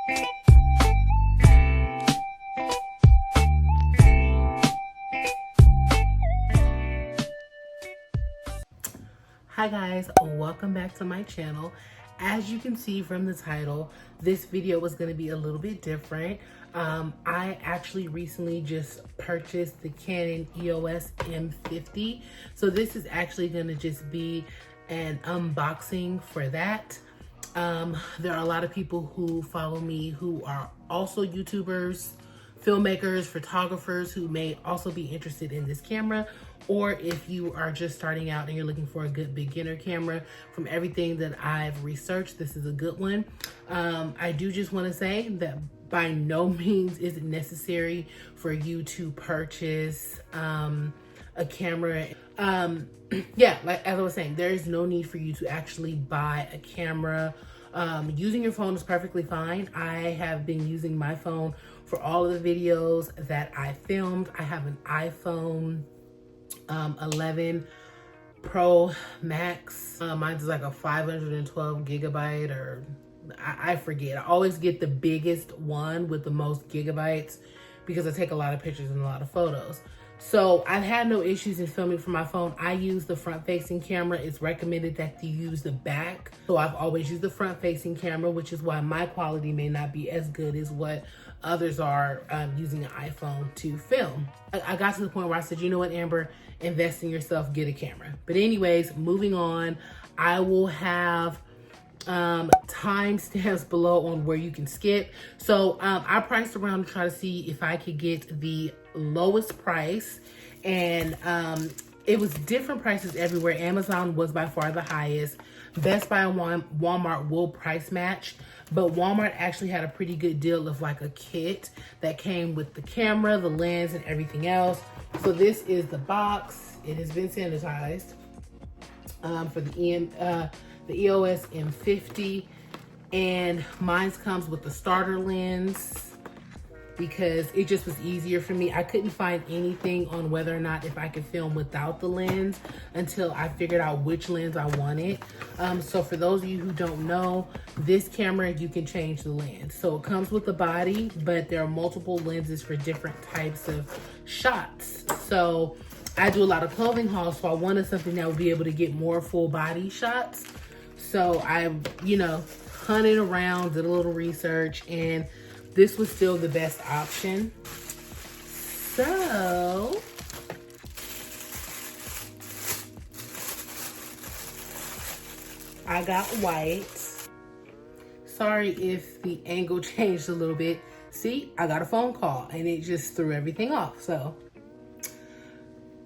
Hi guys, welcome back to my channel. As you can see from the title, this video was going to be a little bit different. I actually recently just purchased the Cannon EOS M50. So this is actually going to just be an unboxing for that. There are a lot of people who follow me who are also YouTubers, filmmakers, photographers who may also be interested in this camera, or if you are just starting out and you're looking for a good beginner camera. From everything that I've researched, this is a good one. I do just want to say that by no means is it necessary for you to purchase a camera. Yeah, like as I was saying, there is no need for you to actually buy a camera. Using your phone is perfectly fine. I have been using my phone for all of the videos that I filmed. I have an iPhone 11 Pro Max. Mine's like a 512 gigabyte, or I forget. I always get the biggest one with the most gigabytes because I take a lot of pictures and a lot of photos. So I've had no issues in filming from my phone. I use the front-facing camera. It's recommended that you use the back. So I've always used the front-facing camera, which is why my quality may not be as good as what others are using an iPhone to film. I got to the point where I said, you know what, Amber, invest in yourself, get a camera. But anyways, moving on, I will have timestamps below on where you can skip. So I priced around to try to see if I could get the lowest price, and it was different prices everywhere. Amazon was by far the highest. Best Buy and Walmart will price match, but Walmart actually had a pretty good deal of like a kit that came with the camera, the lens, and everything else. So this is the box. It has been sanitized for the EOS M50, and mine comes with the starter lens because it just was easier for me. I couldn't find anything on whether or not if I could film without the lens until I figured out which lens I wanted. So for those of you who don't know, this camera, you can change the lens. So it comes with the body, but there are multiple lenses for different types of shots. So I do a lot of clothing hauls, so I wanted something that would be able to get more full body shots. So I, hunted around, did a little research, and this was still the best option. So I got white. Sorry if the angle changed a little bit. See, I got a phone call and it just threw everything off. So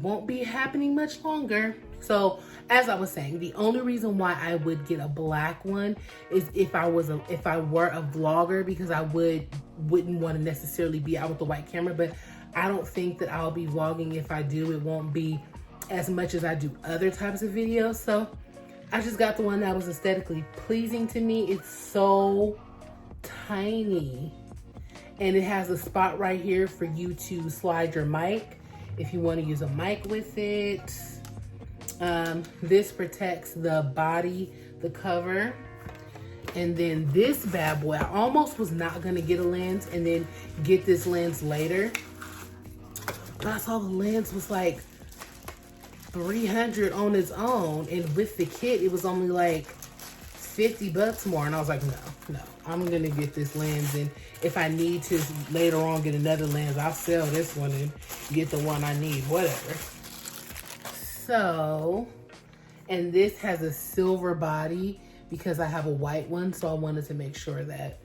won't be happening much longer. So as I was saying, the only reason why I would get a black one is if I were a vlogger, because I wouldn't want to necessarily be out with the white camera. But I don't think that I'll be vlogging. If I do, it won't be as much as I do other types of videos. So I just got the one that was aesthetically pleasing to me. It's so tiny, and it has a spot right here for you to slide your mic if you want to use a mic with it. This protects the body, the cover. And then this bad boy, I almost was not gonna get a lens and then get this lens later, but I saw the lens was like $300 on its own, and with the kit it was only like 50 bucks more, and I was like, no, I'm gonna get this lens, and if I need to later on get another lens, I'll sell this one and get the one I need, whatever. So, and this has a silver body because I have a white one, so I wanted to make sure that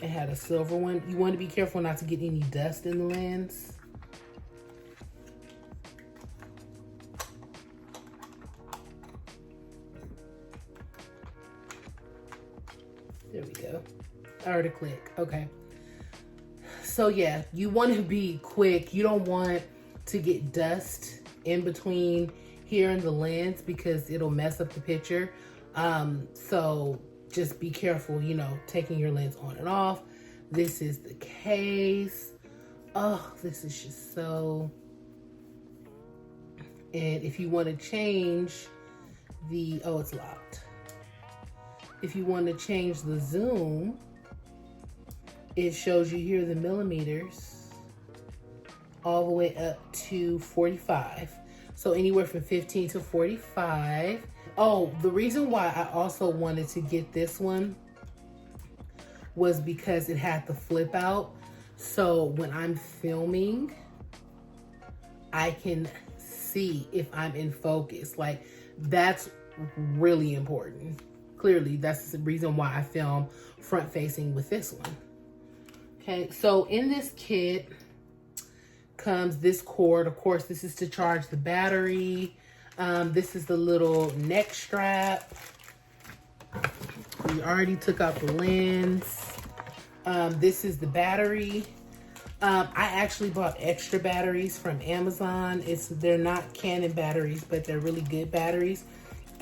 it had a silver one. You want to be careful not to get any dust in the lens. There we go. I heard a click. Okay. So yeah, you want to be quick. You don't want to get dust in between here in the lens because it'll mess up the picture. So just be careful, taking your lens on and off. This is the case. Oh, this is just so. And if you want to change the, oh, it's locked. If you want to change the zoom, it shows you here the millimeters all the way up to 45. So anywhere from 15 to 45. Oh, the reason why I also wanted to get this one was because it had the flip out. So when I'm filming, I can see if I'm in focus. Like, that's really important. Clearly, that's the reason why I film front facing with this one. Okay, so in this kit comes this cord. Of course, this is to charge the battery. This is the little neck strap. We already took out the lens. This is the battery. I actually bought extra batteries from Amazon. They're not Cannon batteries, but they're really good batteries.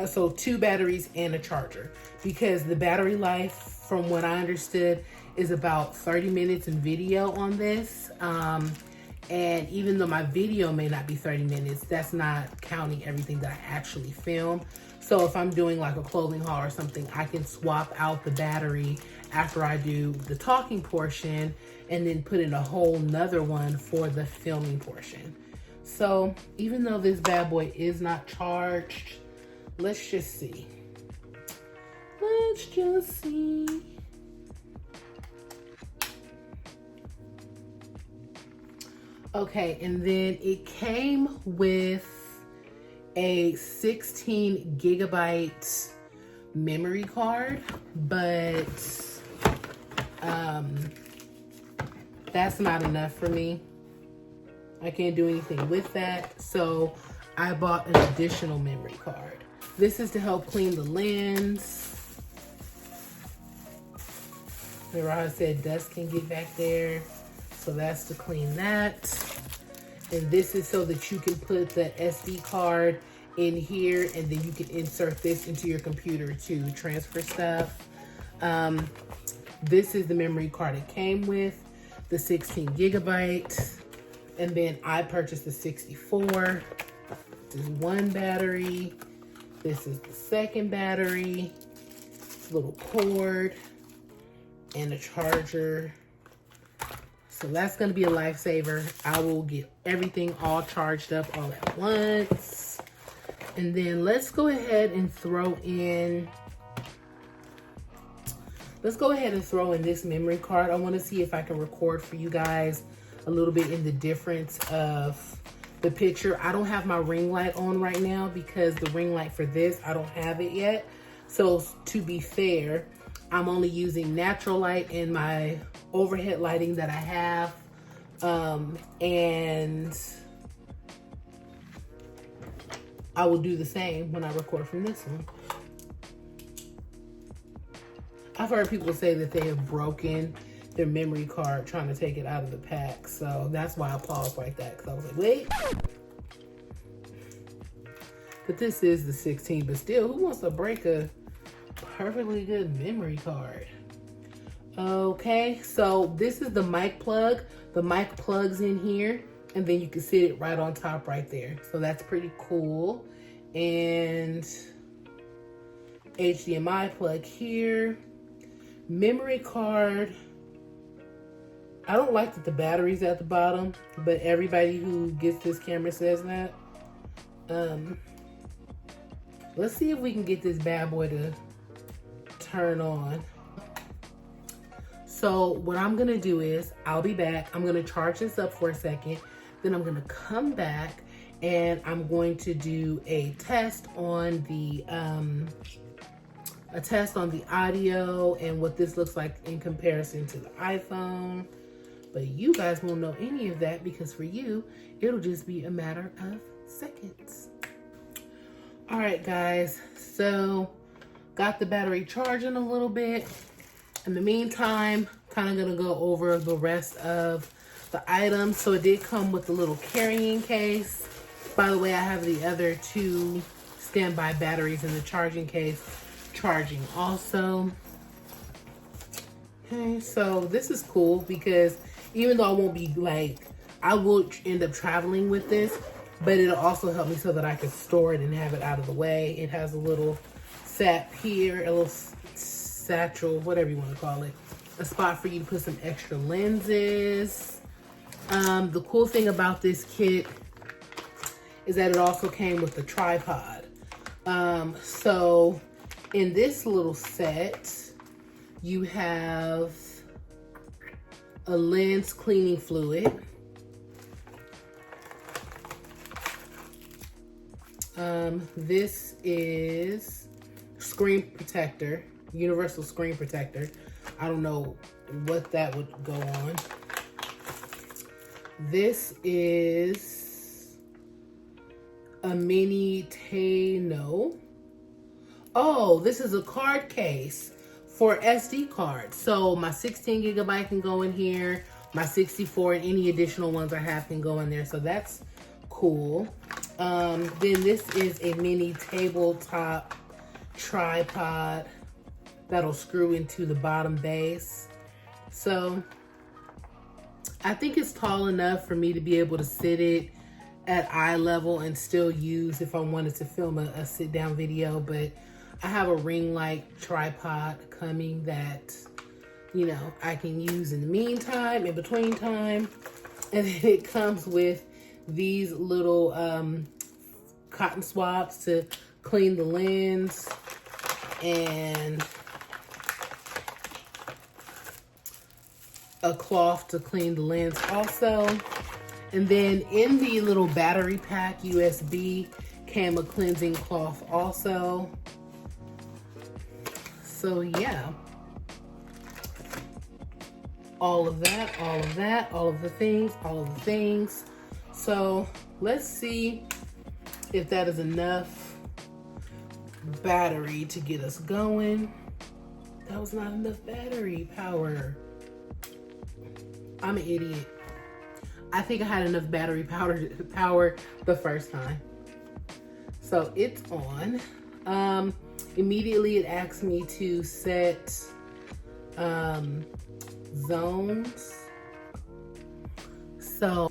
So 2 batteries and a charger, because the battery life, from what I understood, is about 30 minutes in video on this. And even though my video may not be 30 minutes, that's not counting everything that I actually film. So if I'm doing like a clothing haul or something, I can swap out the battery after I do the talking portion and then put in a whole nother one for the filming portion. So even though this bad boy is not charged, let's just see. Let's just see. Okay, and then it came with a 16 gigabyte memory card, but that's not enough for me. I can't do anything with that, so I bought an additional memory card. This is to help clean the lens. Remember how I said dust can get back there? So that's to clean that. And this is so that you can put the SD card in here, and then you can insert this into your computer to transfer stuff. This is the memory card it came with, the 16 gigabyte. And then I purchased the 64. This is one battery. This is the second battery. Little cord and a charger. So that's gonna be a lifesaver. I will get everything all charged up all at once. And then let's go ahead and throw in this memory card. I wanna see if I can record for you guys a little bit in the difference of the picture. I don't have my ring light on right now because the ring light for this, I don't have it yet. So to be fair, I'm only using natural light in my overhead lighting that I have. And I will do the same when I record from this one. I've heard people say that they have broken their memory card trying to take it out of the pack. So that's why I paused like that, because I was like, wait. But this is the 16, but still, who wants to break a perfectly good memory card? Okay, so this is the mic plug. The mic plugs in here, and then you can sit it right on top right there. So that's pretty cool. And HDMI plug here. Memory card. I don't like that the battery's at the bottom, but everybody who gets this camera says that. Let's see if we can get this bad boy to turn on. So what I'm gonna do is, I'll be back. I'm gonna charge this up for a second. Then I'm gonna come back and I'm going to do a test on the audio and what this looks like in comparison to the iPhone. But you guys won't know any of that because for you, it'll just be a matter of seconds. All right, guys, so got the battery charging a little bit. In the meantime, kind of gonna go over the rest of the items. So it did come with a little carrying case. By the way, I have the other 2 standby batteries in the charging case, charging also. Okay, so this is cool because even though I won't be I will end up traveling with this, but it'll also help me so that I can store it and have it out of the way. It has a little sap here, a little satchel, whatever you want to call it, a spot for you to put some extra lenses. The cool thing about this kit is that it also came with a tripod. So in this little set, you have a lens cleaning fluid. This is screen protector, universal screen protector. I don't know what that would go on. This is a mini Tano. Oh, this is a card case for SD cards. So my 16 gigabyte can go in here. My 64 and any additional ones I have can go in there. So that's cool. Then this is a mini tabletop tripod that'll screw into the bottom base. So I think it's tall enough for me to be able to sit it at eye level and still use if I wanted to film a sit down video. But I have a ring light tripod coming that, you know, I can use in the meantime, in between time. And then it comes with these little cotton swabs to clean the lens, and a cloth to clean the lens also. And then in the little battery pack USB came a cleansing cloth also. So yeah, all of that, all of that, all of the things, all of the things. So let's see if that is enough battery to get us going. That was not enough battery power. I'm an idiot. I think I had enough battery power the first time. So it's on. Immediately it asks me to set zones. So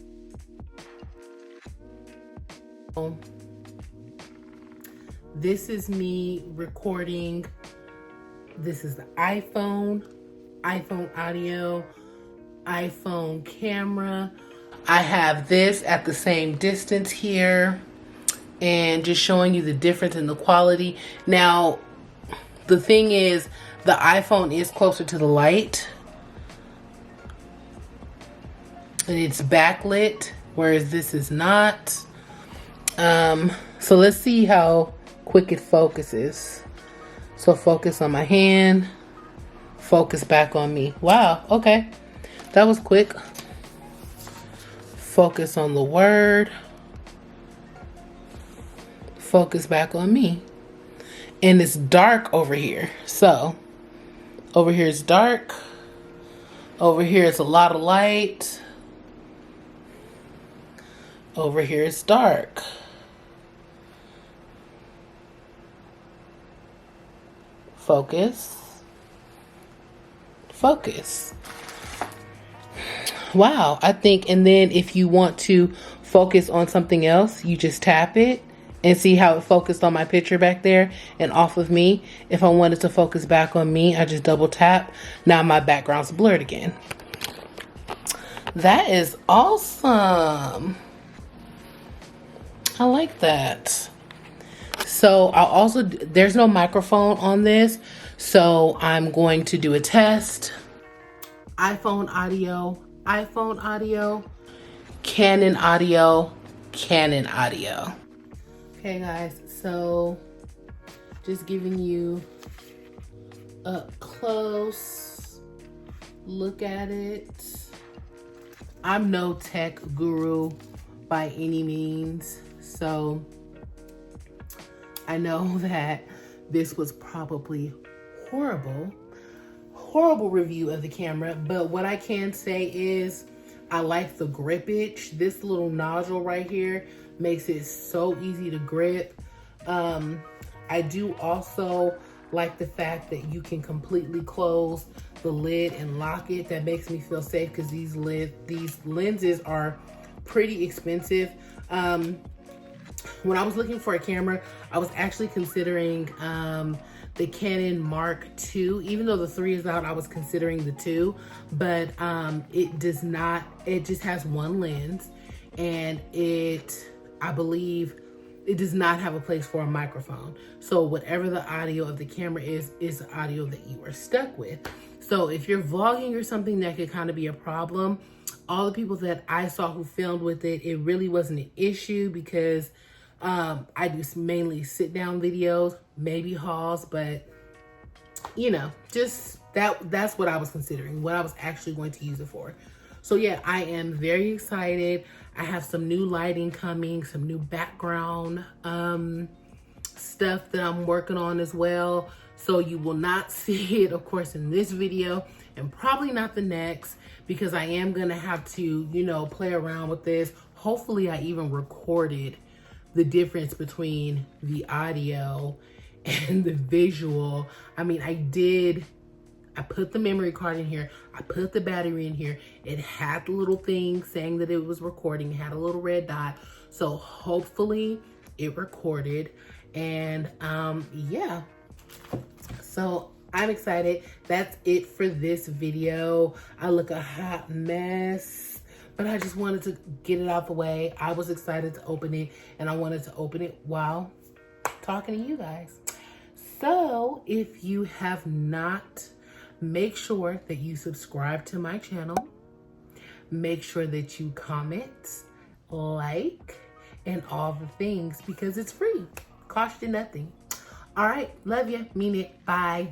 this is me recording. This is the iPhone audio, iPhone camera. I have this at the same distance here, and just showing you the difference in the quality. Now, the thing is, the iPhone is closer to the light, and it's backlit, whereas this is not. So let's see how quick it focuses. So focus on my hand, focus back on me. Wow, okay, that was quick. Focus on the word, focus back on me. And it's dark over here. So over here it's dark, over here it's a lot of light, over here it's dark. Focus, focus. Wow, I think, and then if you want to focus on something else, you just tap it and see how it focused on my picture back there and off of me. If I wanted to focus back on me, I just double tap. Now my background's blurred again. That is awesome. I like that. So I'll also, there's no microphone on this, so I'm going to do a test. iPhone audio, Cannon audio, Cannon audio. Okay guys, so just giving you a close look at it. I'm no tech guru by any means, so I know that this was probably horrible review of the camera, but what I can say is I like the grippage. This little nozzle right here makes it so easy to grip. I do also like the fact that you can completely close the lid and lock it. That makes me feel safe because these lenses are pretty expensive. When I was looking for a camera, I was actually considering the Canon Mark II. Even though the 3 is out, I was considering the 2, but it does not, it just has one lens, and I believe it does not have a place for a microphone. So whatever the audio of the camera is the audio that you are stuck with. So if you're vlogging or something, that could kind of be a problem. All the people that I saw who filmed with it, it really wasn't an issue because I do mainly sit down videos, maybe hauls, but you know, just that's what I was considering, what I was actually going to use it for. So yeah, I am very excited. I have some new lighting coming, some new background stuff that I'm working on as well. So you will not see it, of course, in this video, and probably not the next, because I am gonna have to, you know, play around with this. Hopefully I even recorded the difference between the audio and the visual. I mean, I put the memory card in here, I put the battery in here. It had the little thing saying that it was recording, it had a little red dot. So hopefully it recorded, and yeah. So I'm excited. That's it for this video. I look a hot mess, but I just wanted to get it out the way. I was excited to open it, and I wanted to open it while talking to you guys. So if you have not, make sure that you subscribe to my channel. Make sure that you comment, like, and all the things, because it's free. Cost you nothing. All right, love you, mean it, bye.